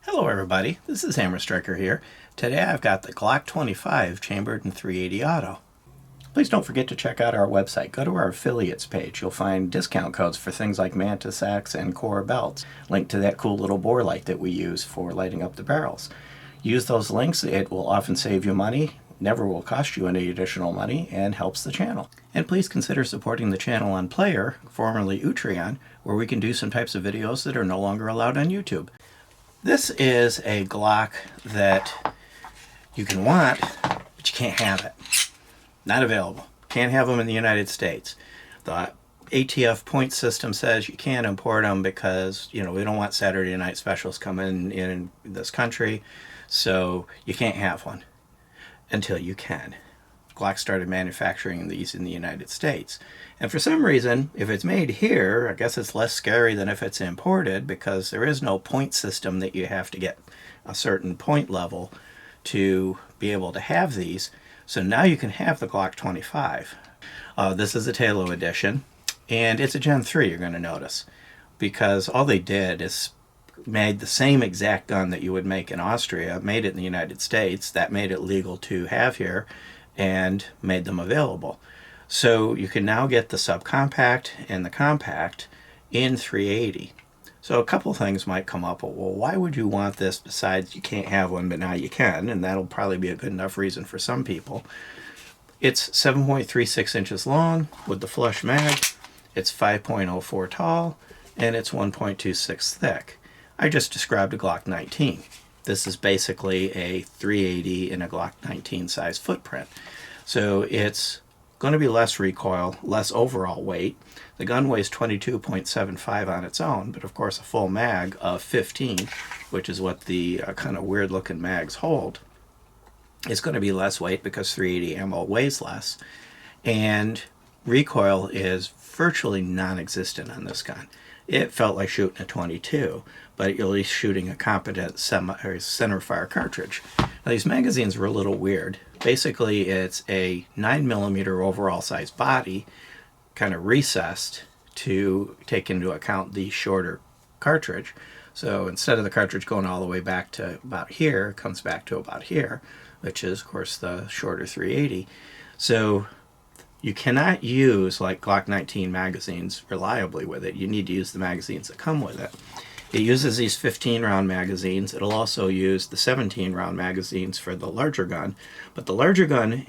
Hello everybody, this is Hammer Striker here. Today I've got the Glock 25 chambered in 380 auto. Please don't forget to check out our website. Go to our affiliates page. You'll find discount codes for things like Mantis Axe and Core belts, linked to that cool little bore light that we use for lighting up the barrels. Use those links. It will often save you money, never will cost you any additional money, and helps the channel. And please consider supporting the channel on Player, formerly Utreon, where we can do some types of videos that are no longer allowed on YouTube. This is a Glock that you can want, but you can't have it. Not available. Can't have them in the United States. The ATF point system says you can't import them because, we don't want Saturday night specials coming in this country, so you can't have one until you can. Glock started manufacturing these in the United States. And for some reason, if it's made here, I guess it's less scary than if it's imported, because there is no point system that you have to get a certain point level to be able to have these. So now you can have the Glock 25. This is a Talo edition, and it's a Gen 3, you're going to notice, because all they did is made the same exact gun that you would make in Austria, made it in the United States. That made it legal to have here, and made them available. So you can now get the subcompact and the compact in 380. So a couple things might come up. Well, why would you want this besides you can't have one, but now you can? And that'll probably be a good enough reason for some people. It's 7.36 inches long with the flush mag. It's 5.04 tall, and it's 1.26 thick. I just described a Glock 19. This is basically a 380 in a Glock 19 size footprint. So it's going to be less recoil, less overall weight. The gun weighs 22.75 on its own, but of course a full mag of 15, which is what the kind of weird looking mags hold, is going to be less weight because 380 ammo weighs less. And recoil is virtually non-existent on this gun. It felt like shooting a 22, but you're at least shooting a competent center fire cartridge. Now, these magazines were a little weird. Basically, it's a 9mm overall size body, kind of recessed to take into account the shorter cartridge. So instead of the cartridge going all the way back to about here, it comes back to about here, which is, of course, the shorter 380. So you cannot use, like Glock 19 magazines, reliably with it. You need to use the magazines that come with it. It uses these 15-round magazines. It'll also use the 17-round magazines for the larger gun. But the larger gun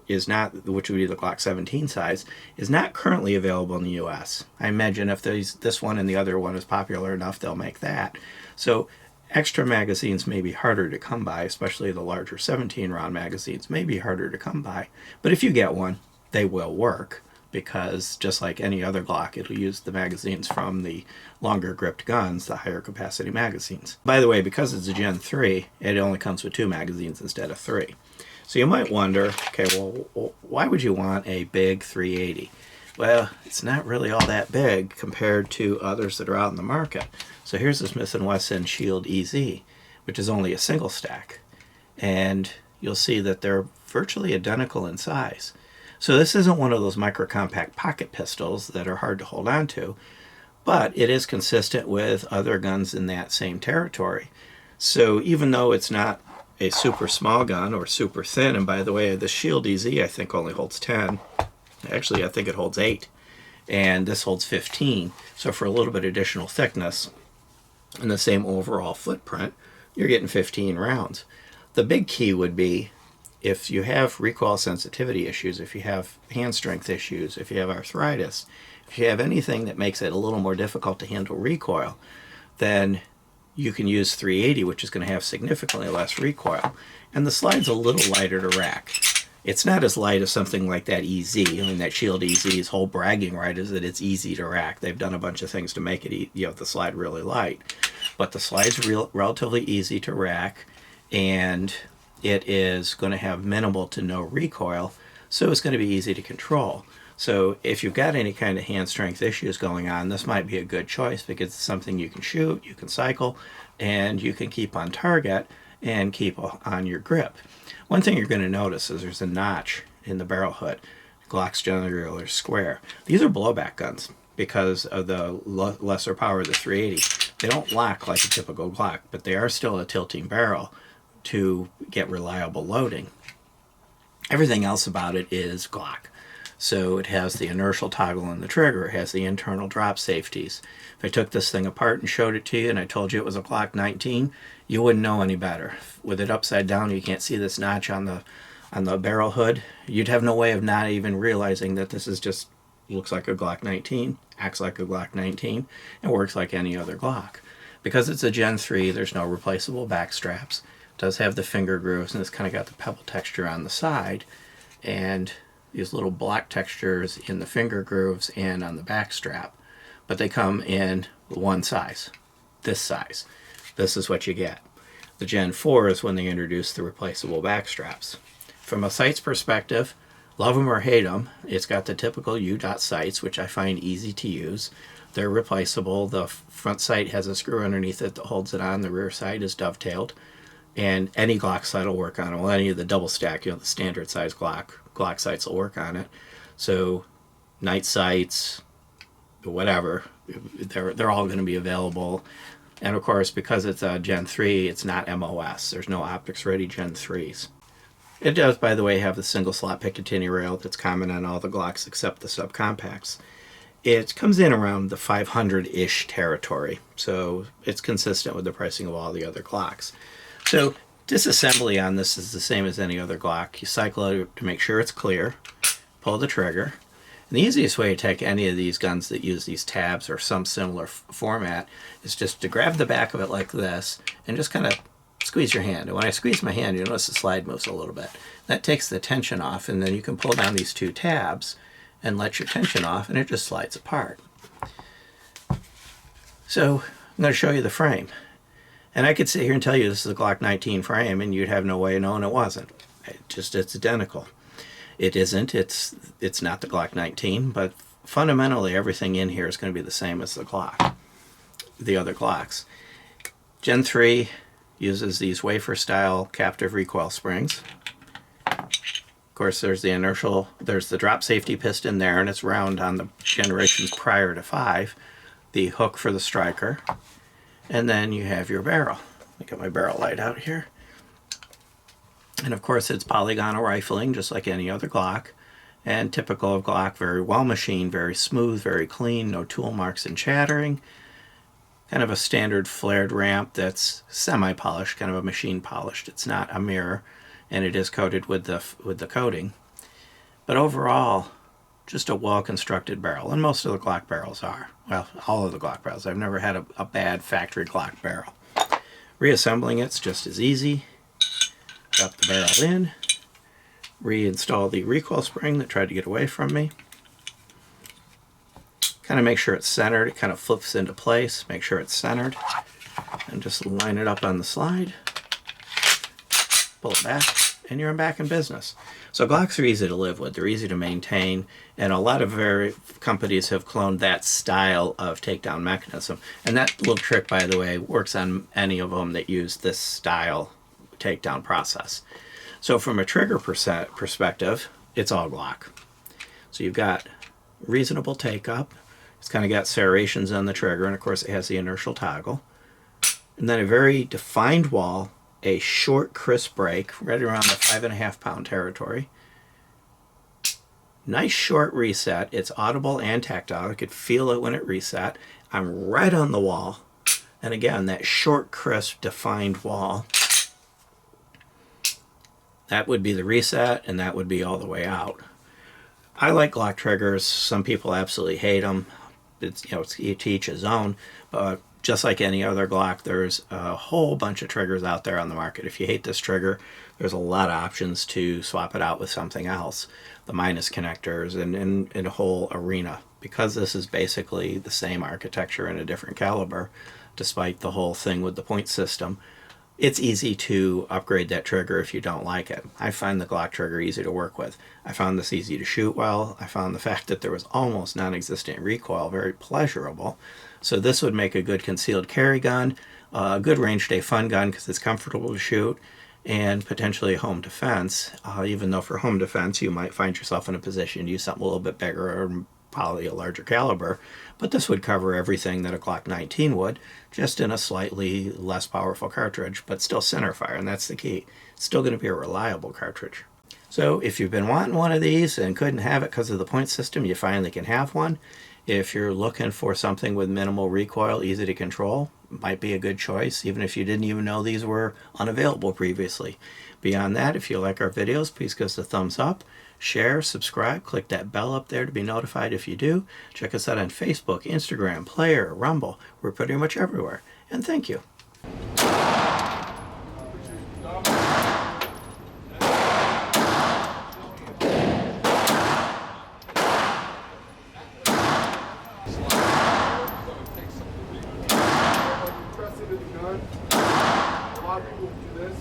is not, which would be the Glock 17 size, is not currently available in the U.S. I imagine if this one and the other one is popular enough, they'll make that. So extra magazines may be harder to come by, especially the larger 17-round magazines may be harder to come by. But if you get one, they will work, because just like any other Glock, it'll use the magazines from the longer gripped guns, the higher capacity magazines. By the way, because it's a Gen 3, it only comes with 2 magazines instead of 3. So you might wonder, okay, well, why would you want a big 380? Well, it's not really all that big compared to others that are out in the market. So here's the Smith & Wesson Shield EZ, which is only a single stack. And you'll see that they're virtually identical in size. So this isn't one of those micro-compact pocket pistols that are hard to hold on to, but it is consistent with other guns in that same territory. So even though it's not a super small gun or super thin, and by the way, the Shield EZ I think only holds 10. Actually, I think it holds 8, and this holds 15. So for a little bit additional thickness and the same overall footprint, you're getting 15 rounds. The big key would be, if you have recoil sensitivity issues, if you have hand strength issues, if you have arthritis, if you have anything that makes it a little more difficult to handle recoil, then you can use 380, which is going to have significantly less recoil. And the slide's a little lighter to rack. It's not as light as something like that EZ. I mean, that Shield EZ's whole bragging right is that it's easy to rack. They've done a bunch of things to make it, the slide really light. But the slide's relatively easy to rack, and it is going to have minimal to no recoil, so it's going to be easy to control. So if you've got any kind of hand strength issues going on, this might be a good choice, because it's something you can shoot, you can cycle, and you can keep on target and keep on your grip. One thing you're going to notice is there's a notch in the barrel hood. Glocks generally are square. These are blowback guns. because of the lesser power of the 380. They don't lock like a typical Glock, but they are still a tilting barrel to get reliable loading. Everything else about it is Glock. So it has the inertial toggle on the trigger, it has the internal drop safeties. If I took this thing apart and showed it to you and I told you it was a Glock 19, you wouldn't know any better. With it upside down, you can't see this notch on the barrel hood. You'd have no way of not even realizing that this is just looks like a Glock 19, acts like a Glock 19, and works like any other Glock. Because it's a Gen 3, there's no replaceable back straps. It does have the finger grooves, and it's kind of got the pebble texture on the side, and these little black textures in the finger grooves and on the back strap. But they come in one size, this size. This is what you get. The Gen 4 is when they introduced the replaceable back straps. From a sights perspective, love them or hate them, it's got the typical U-dot sights, which I find easy to use. They're replaceable. The front sight has a screw underneath it that holds it on. The rear sight is dovetailed. And any Glock sight will work on it. Well, any of the double stack, the standard size Glock sights will work on it. So night sights, whatever, they're all going to be available. And of course, because it's a Gen 3, it's not MOS. There's no optics ready Gen 3s. It does, by the way, have the single slot Picatinny rail that's common on all the Glocks except the subcompacts. It comes in around the 500-ish territory, so it's consistent with the pricing of all the other Glocks. So disassembly on this is the same as any other Glock. You cycle it to make sure it's clear, pull the trigger. And the easiest way to take any of these guns that use these tabs or some similar format is just to grab the back of it like this and just kind of squeeze your hand. And when I squeeze my hand, you notice the slide moves a little bit. That takes the tension off, and then you can pull down these two tabs and let your tension off, and it just slides apart. So I'm going to show you the frame. And I could sit here and tell you this is a Glock 19 frame, and you'd have no way of knowing it wasn't. It's identical. It isn't. It's not the Glock 19, but fundamentally everything in here is going to be the same as the Glock, the other Glocks. Gen 3 uses these wafer-style captive recoil springs. Of course, there's the drop safety piston there, and it's round on the generations prior to 5. The hook for the striker. And then you have your barrel. Let me get my barrel light out here. And of course, it's polygonal rifling, just like any other Glock. And typical of Glock, very well machined, very smooth, very clean, no tool marks and chattering. Kind of a standard flared ramp that's semi-polished, kind of a machine polished. It's not a mirror, and it is coated with the coating. But overall, just a well-constructed barrel, and most of the Glock barrels are. Well, all of the Glock barrels. I've never had a bad factory Glock barrel. Reassembling it's just as easy. Drop the barrel in, reinstall the recoil spring that tried to get away from me. Kind of make sure it's centered. It kind of flips into place. Make sure it's centered. And just line it up on the slide. Pull it back, and you're back in business. So Glocks are easy to live with. They're easy to maintain. And a lot of companies have cloned that style of takedown mechanism. And that little trick, by the way, works on any of them that use this style takedown process. So from a trigger perspective, it's all Glock. So you've got reasonable take up. It's kind of got serrations on the trigger, and of course it has the inertial toggle. And then a very defined wall, a short crisp break right around the 5.5 pound territory. Nice short reset. It's audible and tactile. I could feel it when it reset. I'm right on the wall. And again, that short crisp defined wall. That would be the reset, and that would be all the way out. I like Glock triggers. Some people absolutely hate them. It's to each his own. But just like any other Glock, there's a whole bunch of triggers out there on the market. If you hate this trigger, there's a lot of options to swap it out with something else. The minus connectors and a whole arena. Because this is basically the same architecture in a different caliber, despite the whole thing with the point system, it's easy to upgrade that trigger if you don't like it. I find the Glock trigger easy to work with. I found this easy to shoot well. I found the fact that there was almost non-existent recoil very pleasurable. So this would make a good concealed carry gun, a good range day fun gun because it's comfortable to shoot, and potentially home defense, even though for home defense you might find yourself in a position to use something a little bit bigger or probably a larger caliber, but this would cover everything that a Glock 19 would, just in a slightly less powerful cartridge, but still centerfire, and that's the key. It's still going to be a reliable cartridge. So if you've been wanting one of these and couldn't have it because of the point system, you finally can have one. If you're looking for something with minimal recoil, easy to control, might be a good choice, even if you didn't even know these were unavailable previously. Beyond that, if you like our videos, please give us a thumbs up, share, subscribe, click that bell up there to be notified if you do. Check us out on Facebook, Instagram, Player, Rumble. We're pretty much everywhere. And thank you. A lot of people do this.